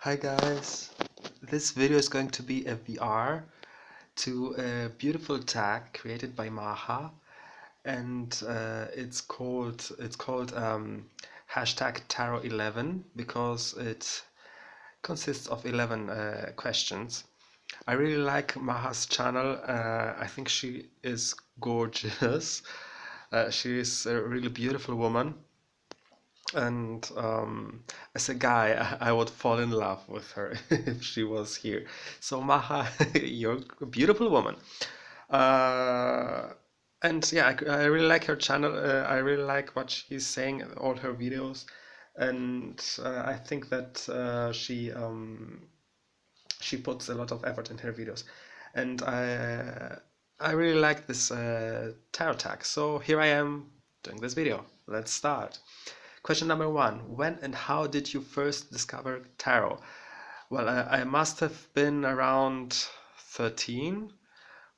Hi guys, this video is going to be a VR to a beautiful tag created by Maha, and it's called hashtag Tarot11 because it consists of 11 questions. I really like Maha's channel. I think she is gorgeous. She is a really beautiful woman. And as a guy, I would fall in love with her if she was here. So Maha, you're a beautiful woman. Uh, and yeah, I really like her channel. I really like what she's saying, all her videos, and I think that she puts a lot of effort in her videos, and I really like this tarot tag. So here I am doing this video. Let's start. Question number one, when and how did you first discover tarot? Well, I must have been around 13,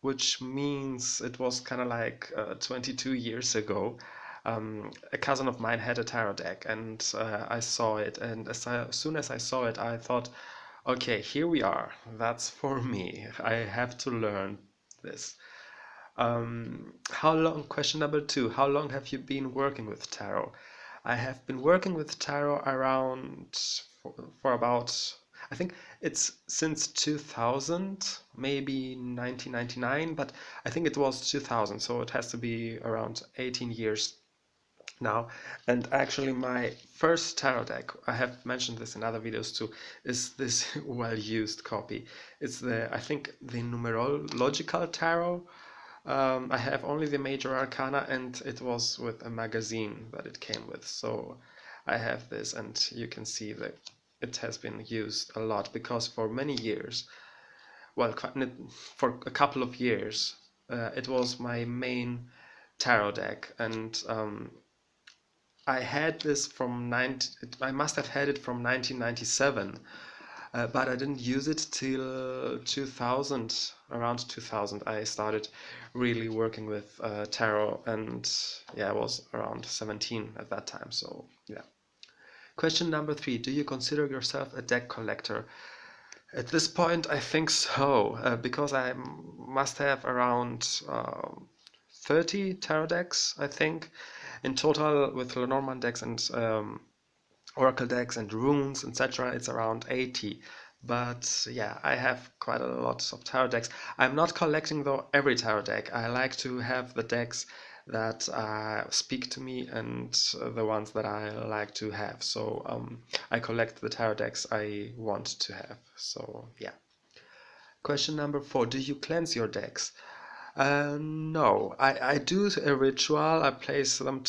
which means it was kind of like 22 years ago. A cousin of mine had a tarot deck, and I saw it. And as soon as I saw it, I thought, okay, here we are. That's for me. I have to learn this. How long, question number two, how long have you been working with tarot? I have been working with tarot around for about, I think it's since 2000, maybe 1999, but I think it was 2000, so it has to be around 18 years now. And actually, my first tarot deck, I have mentioned this in other videos too, is this well-used copy. It's I think, the numerological tarot. I have only the major arcana, and it was with a magazine that it came with. So I have this, and you can see that it has been used a lot because for many years, well, for a couple of years, it was my main tarot deck, and I had this I must have had it from 1997, but I didn't use it till 2000. Around 2000, I started really working with tarot, and yeah, I was around 17 at that time. So yeah. Question number three: do you consider yourself a deck collector? At this point, I think so, because I must have around 30 tarot decks, I think, in total with Lenormand decks and Oracle decks and runes, etc. It's around 80. But yeah, I have quite a lot of tarot decks. I'm not collecting though every tarot deck. I like to have the decks that speak to me and the ones that I like to have. So I collect the tarot decks I want to have. So yeah. Question number four, do you cleanse your decks? No, I do a ritual. I place them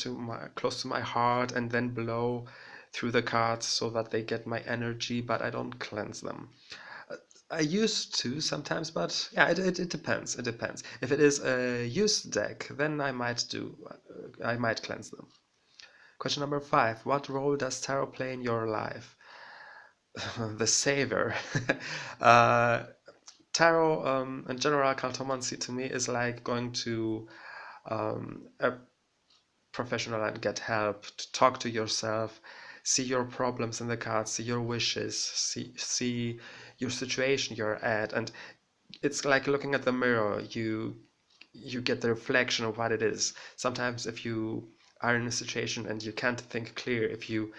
close to my heart and then blow through the cards so that they get my energy, but I don't cleanse them. I used to sometimes, but yeah, it depends. It depends. If it is a used deck, then I might cleanse them. Question number five, what role does tarot play in your life? The savior. uh, Tarot and general cartomancy to me is like going to a professional and get help, to talk to yourself, see your problems in the cards, see your wishes, see your situation you're at, and it's like looking at the mirror. You get the reflection of what it is. Sometimes if you are in a situation and you can't think clear, if you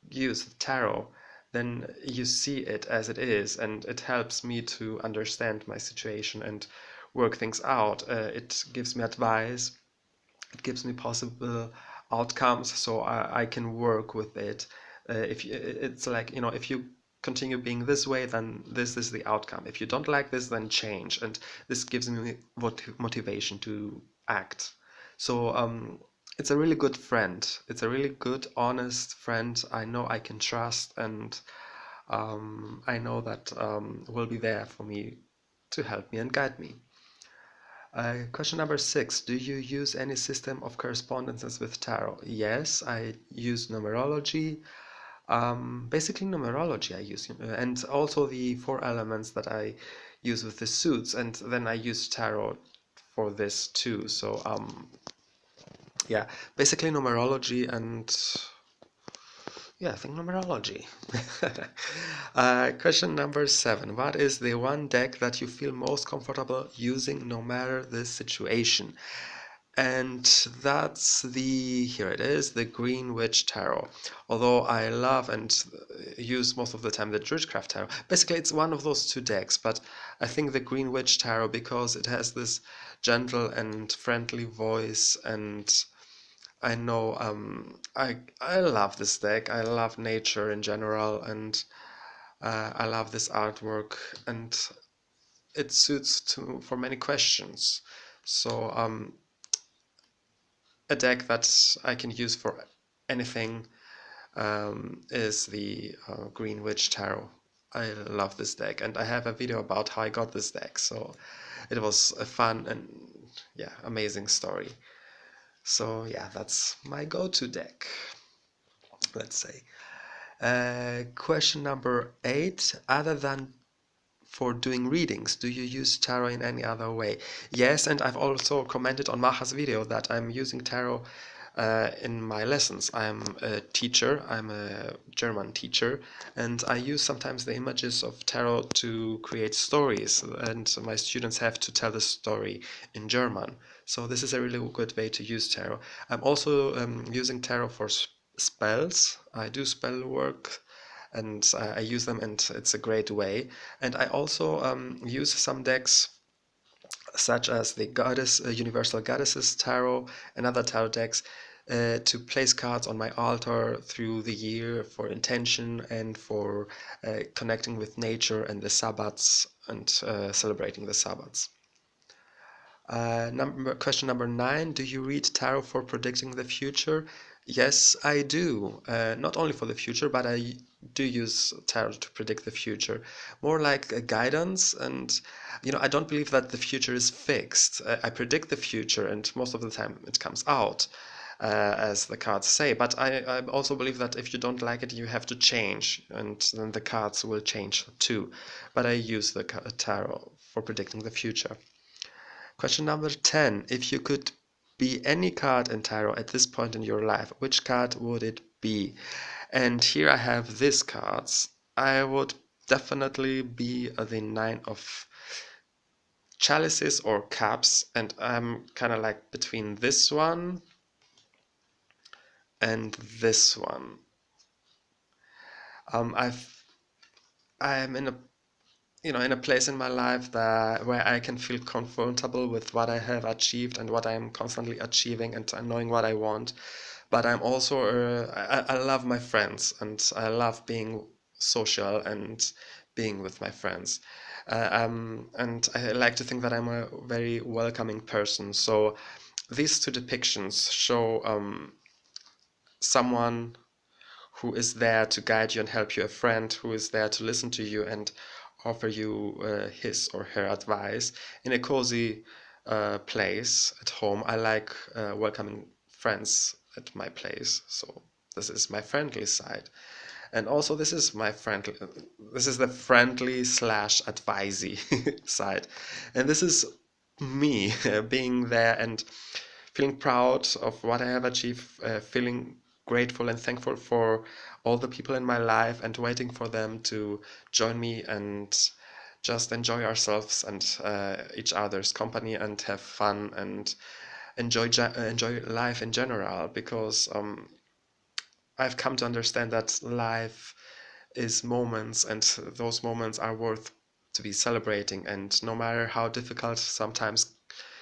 use the tarot, then you see it as it is, and it helps me to understand my situation and work things out. It gives me advice, it gives me possible outcomes, so I can work with it. If you, it's like, if you continue being this way, then this is the outcome. If you don't like this, then change, and this gives me motivation to act. So it's a really good friend. It's a really good, honest friend I know I can trust, and I know that will be there for me to help me and guide me. Question number six, do you use any system of correspondences with tarot? Yes, I use numerology. Basically numerology I use, and also the four elements that I use with the suits, and then I use tarot for this too. So yeah, basically numerology, and Yeah, I think numerology. Question number 7. What is the one deck that you feel most comfortable using no matter the situation? And that's here it is, the Green Witch Tarot. Although I love and use most of the time the Druidcraft Tarot. Basically, it's one of those two decks, but I think the Green Witch Tarot because it has this gentle and friendly voice, and I know I love this deck. I love nature in general, and I love this artwork, and it suits for many questions. So a deck that I can use for anything is the Green Witch Tarot. I love this deck, and I have a video about how I got this deck. So it was a fun and yeah, amazing story. So yeah, that's my go-to deck, let's say. Question number 8. Other than for doing readings, do you use tarot in any other way? Yes, and I've also commented on Maha's video that I'm using tarot in my lessons. I'm a teacher, I'm a German teacher, and I use sometimes the images of tarot to create stories, and my students have to tell the story in German. So this is a really good way to use tarot. I'm also using tarot for spells. I do spell work and I use them, and it's a great way. And I also use some decks such as the Universal Goddesses Tarot and other tarot decks to place cards on my altar through the year for intention and for connecting with nature and the Sabbats and celebrating the Sabbats. Question number 9. Do you read tarot for predicting the future? Yes, I do. Not only for the future, but I do use tarot to predict the future. More like a guidance, and I don't believe that the future is fixed. I predict the future, and most of the time it comes out, as the cards say. But I also believe that if you don't like it, you have to change, and then the cards will change too. But I use the tarot for predicting the future. Question number 10. If you could be any card in tarot at this point in your life, which card would it be? And here I have these cards. I would definitely be the 9 of chalices or cups, and I'm kind of like between this one and this one. I'm in a in a place in my life where I can feel comfortable with what I have achieved and what I'm constantly achieving and knowing what I want. But I'm also I love my friends, and I love being social and being with my friends. And I like to think that I'm a very welcoming person. So these two depictions show someone who is there to guide you and help you, a friend who is there to listen to you and offer you his or her advice in a cozy place at home. I like welcoming friends at my place, so this is my friendly side. And also this is the friendly slash advisey side. And this is me being there and feeling proud of what I have achieved, feeling grateful and thankful for all the people in my life and waiting for them to join me and just enjoy ourselves and each other's company and have fun and enjoy life in general, because I've come to understand that life is moments, and those moments are worth to be celebrating, and no matter how difficult sometimes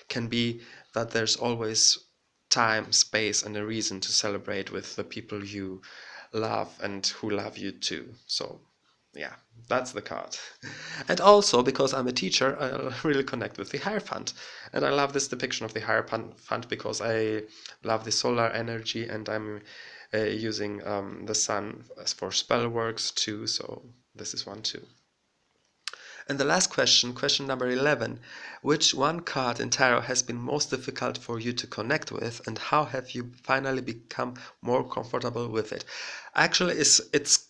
can be, that there's always time, space, and a reason to celebrate with the people you love and who love you too. So yeah, that's the card. And also, because I'm a teacher, I really connect with the Hierophant. And I love this depiction of the Hierophant because I love the solar energy, and I'm using the sun for spell works too, so this is one too. And the last question number 11. Which one card in tarot has been most difficult for you to connect with, and how have you finally become more comfortable with it? Actually, it's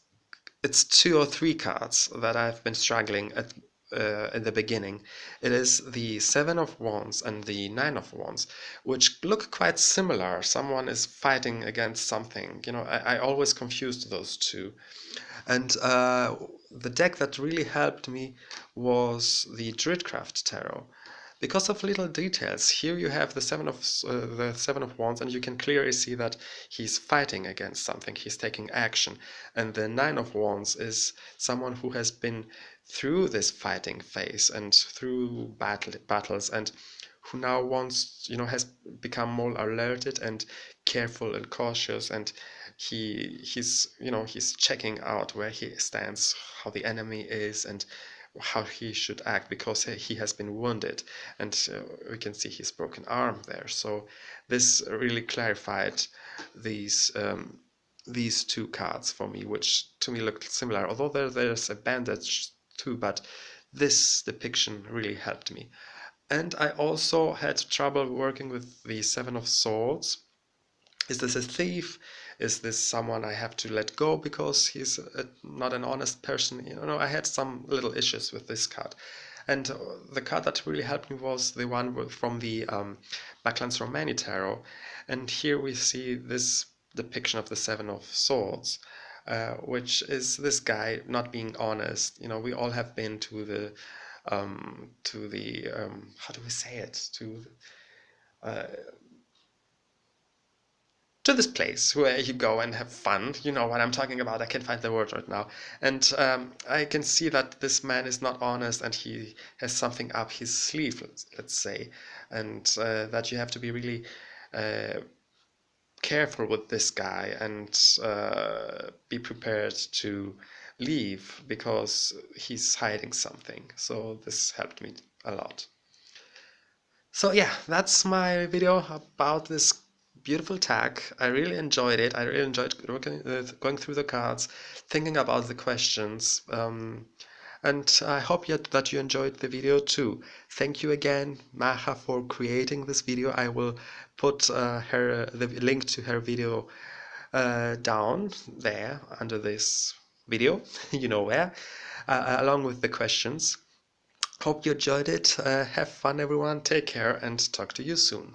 2 or 3 cards that I've been struggling at in the beginning. It is the Seven of Wands and the Nine of Wands, which look quite similar. Someone is fighting against something. You know, I always confused those two. And the deck that really helped me was the Druidcraft Tarot. Because of little details, here you have the Seven of Wands, and you can clearly see that he's fighting against something. He's taking action, and the Nine of Wands is someone who has been through this fighting phase and through battles, and who now wants, has become more alerted and careful and cautious, and he's checking out where he stands, how the enemy is, and how he should act, because he has been wounded, and we can see his broken arm there. So this really clarified these two cards for me, which to me looked similar, although there's a bandage too, but this depiction really helped me. And I also had trouble working with the Seven of Swords. Is this a thief? Is this someone I have to let go because he's not an honest person? I had some little issues with this card. And the card that really helped me was the one from the Backlands Romani Tarot. And here we see this depiction of the Seven of Swords, which is this guy not being honest. We all have been to the how do we say it? To this place where you go and have fun. You know what I'm talking about. I can't find the word right now. And I can see that this man is not honest, and he has something up his sleeve, let's say, and that you have to be really careful with this guy and be prepared to leave because he's hiding something. So this helped me a lot. So yeah, that's my video about this beautiful tag. I really enjoyed it. I really enjoyed going through the cards, thinking about the questions, and I hope that you enjoyed the video too. Thank you again, Maha, for creating this video. I will put the link to her video down there under this video, you know where, along with the questions. Hope you enjoyed it. Have fun, everyone. Take care, and talk to you soon.